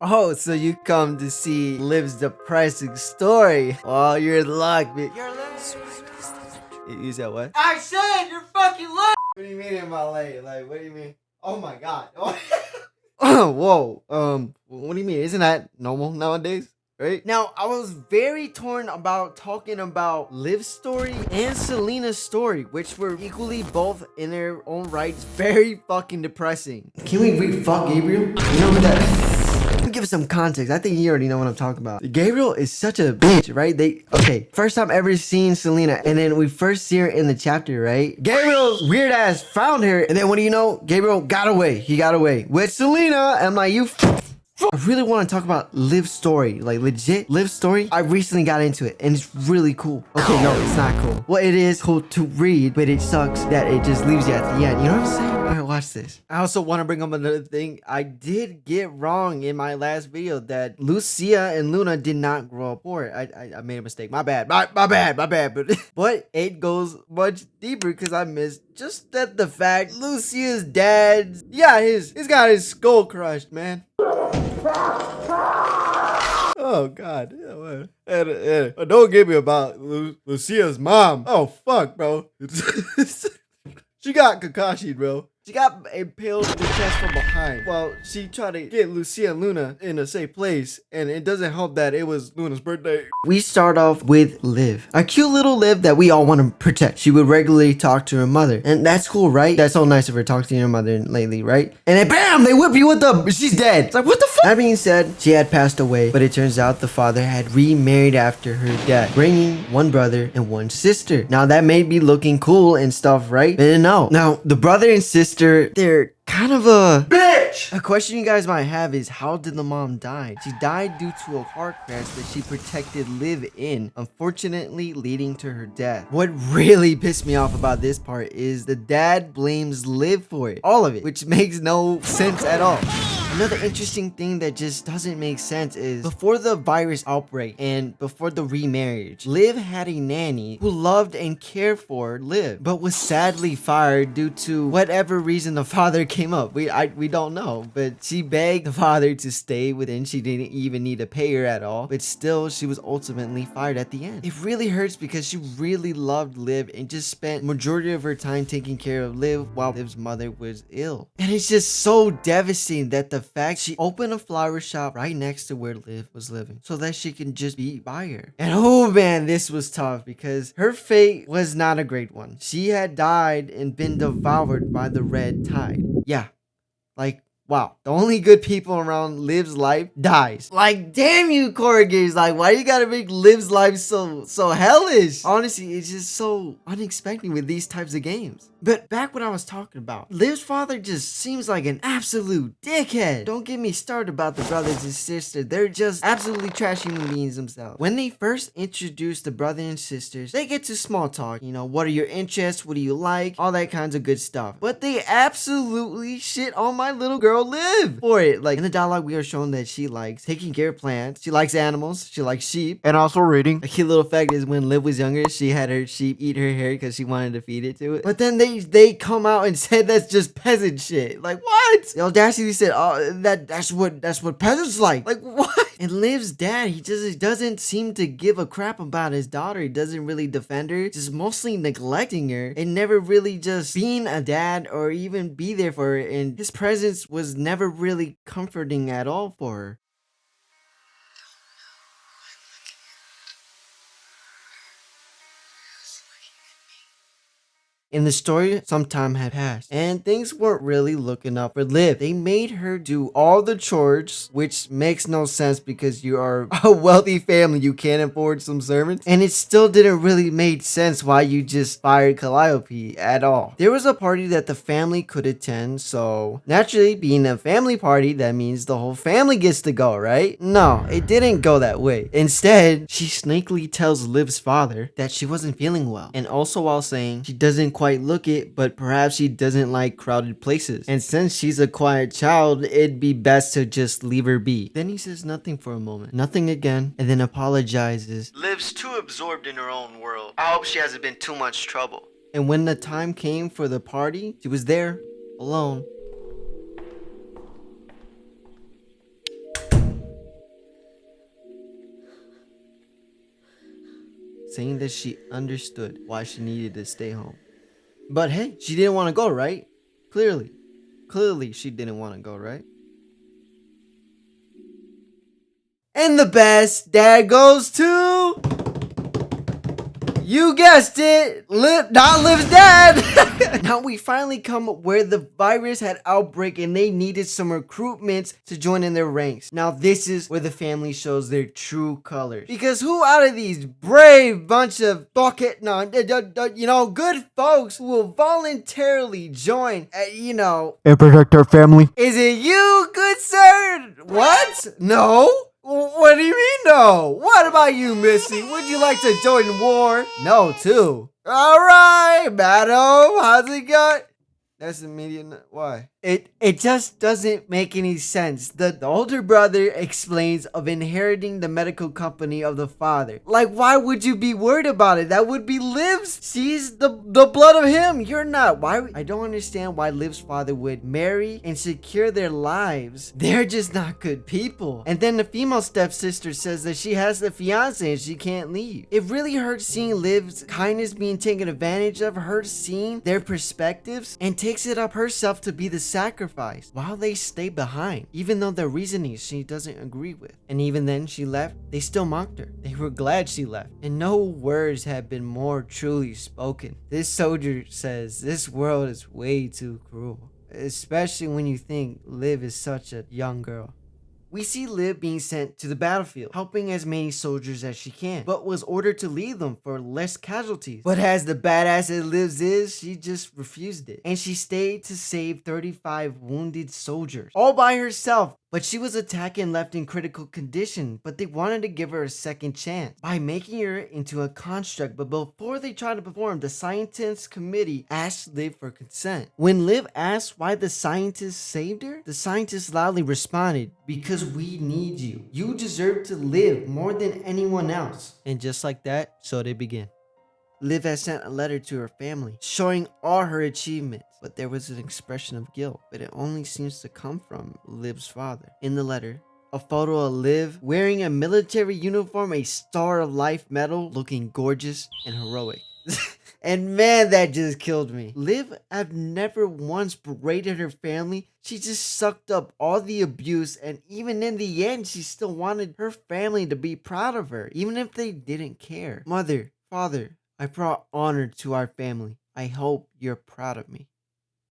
Oh, so you come to see Liv's depressing story. Oh, you're in luck, man. You're late. You said what? I said you're fucking late. What do you mean am I late? Like, what do you mean? Oh my god. Oh, whoa. What do you mean? Isn't that normal nowadays? Right? Now, I was very torn about talking about Liv's story and Selena's story, which were equally both in their own rights very fucking depressing. Can we fuck Gabriel? You know who that is? Give some context. I think you already know what I'm talking about. Gabriel is such a bitch, right? Okay, first time ever seeing Selena, and then we first see her in the chapter, right? Gabriel's weird ass found her, and then what do you know? Gabriel got away. He got away with Selena. I'm like, I really want to talk about Liv's story, like legit Liv's story. I recently got into it and it's really cool. Okay, no, it's not cool. Well, it is cool to read, but it sucks that it just leaves you at the end. You know what I'm saying? All right, watch this. I also want to bring up another thing. I did get wrong in my last video that Lucia and Luna did not grow up poor. I made a mistake. My bad. My bad. But it goes much deeper because I missed just that the fact Lucia's dad, yeah, he's got his skull crushed, man. Oh god. Don't get me about Lucia's mom. Oh fuck, bro. She got Kakashi, bro. She got impaled in the chest from behind while she tried to get Lucia and Luna in a safe place, and it doesn't help that it was Luna's birthday. We start off with Liv, a cute little Liv that we all want to protect. She would regularly talk to her mother, and that's cool, right? That's so nice of her talking to her mother lately, right? And then bam, they whip you with she's dead. It's like, what the fuck? That being said, she had passed away, but it turns out the father had remarried after her death, bringing one brother and one sister. Now that may be looking cool and stuff, right? But no. Now, the brother and sister, they're kind of a bitch. A question you guys might have is, how did the mom die? She died due to a car crash that she protected Liv in, unfortunately leading to her death. What really pissed me off about this part is the dad blames Liv for it, all of it, which makes no sense at all. Another interesting thing that just doesn't make sense is before the virus outbreak and before the remarriage, Liv had a nanny who loved and cared for Liv, but was sadly fired due to whatever reason the father came up. We don't know, but she begged the father to stay within. She didn't even need to pay her at all, but still she was ultimately fired at the end. It really hurts because she really loved Liv and just spent majority of her time taking care of Liv while Liv's mother was ill. And it's just so devastating that the fact she opened a flower shop right next to where Liv was living so that she can just be by her. And oh man, this was tough because her fate was not a great one. She had died and been devoured by the red tide. Yeah, like, wow, the only good people around Liv's life dies. Like, damn you, corrugators. Like, why you gotta make Liv's life so hellish? Honestly, it's just so unexpected with these types of games. But back what I was talking about, Liv's father just seems like an absolute dickhead. Don't get me started about the brothers and sisters. They're just absolutely trash human beings themselves. When they first introduce the brother and sisters, they get to small talk. You know, what are your interests? What do you like? All that kinds of good stuff. But they absolutely shit on my little girl Liv for it. Like, in the dialogue, we are shown that she likes taking care of plants. She likes animals. She likes sheep. And also reading. A cute little fact is when Liv was younger, she had her sheep eat her hair because she wanted to feed it to it. But then they come out and said that's just peasant shit. Like, what? The audacity said, oh, that's what peasants like. Like, what? And Liv's dad, he just doesn't seem to give a crap about his daughter. He doesn't really defend her, just mostly neglecting her and never really just being a dad or even be there for her. And his presence was never really comforting at all for her. In the story, some time had passed, and things weren't really looking up for Liv. They made her do all the chores, which makes no sense because you are a wealthy family. You can't afford some servants. And it still didn't really make sense why you just fired Calliope at all. There was a party that the family could attend, so naturally, being a family party, that means the whole family gets to go, right? No, it didn't go that way. Instead, she snakily tells Liv's father that she wasn't feeling well, and also while saying she doesn't quite look it, but perhaps she doesn't like crowded places. And since she's a quiet child, it'd be best to just leave her be. Then he says nothing for a moment, nothing again, and then apologizes. Liv's too absorbed in her own world. I hope she hasn't been too much trouble. And when the time came for the party, she was there, alone. saying that she understood why she needed to stay home. But hey, she didn't want to go, right? Clearly she didn't want to go, right? And the best dad goes to, you guessed it, not Liv's dad. Now we finally come where the virus had outbreak and they needed some recruitments to join in their ranks. Now this is where the family shows their true colors. Because who out of these brave bunch of good folks who will voluntarily join, and protect our family. is it you, good sir? What? No? What do you mean no? What about you, Missy? Would you like to join war? No, too. All right, madam. How's it going? That's immediate. Why? It just doesn't make any sense. The older brother explains of inheriting the medical company of the father. Like, why would you be worried about it? That would be Liv's. She's the blood of him. You're not. Why? I don't understand why Liv's father would marry and secure their lives. They're just not good people. And then the female stepsister says that she has a fiance and she can't leave. It really hurts seeing Liv's kindness being taken advantage of, her seeing their perspectives, and takes it up herself to be the sacrifice while they stay behind, even though their reasoning she doesn't agree with. And even then she left, they still mocked her. They were glad she left, and no words have been more truly spoken. This soldier says this world is way too cruel, especially when you think Liv is such a young girl. We see Liv being sent to the battlefield, helping as many soldiers as she can, but was ordered to leave them for less casualties. But as the badass that Liv is, she just refused it. And she stayed to save 35 wounded soldiers, all by herself. But she was attacked and left in critical condition, but they wanted to give her a second chance by making her into a construct. But before they tried to perform, the scientists committee asked Liv for consent. When Liv asked why the scientists saved her, the scientists loudly responded, "Because we need you. You deserve to live more than anyone else." And just like that, so they begin. Liv has sent a letter to her family showing all her achievements, but there was an expression of guilt, but it only seems to come from Liv's father. In the letter, a photo of Liv wearing a military uniform, a Star of Life medal, looking gorgeous and heroic. And man, that just killed me. Liv have never once berated her family. She just sucked up all the abuse, and even in the end, she still wanted her family to be proud of her, even if they didn't care. Mother, father, I brought honor to our family. I hope you're proud of me.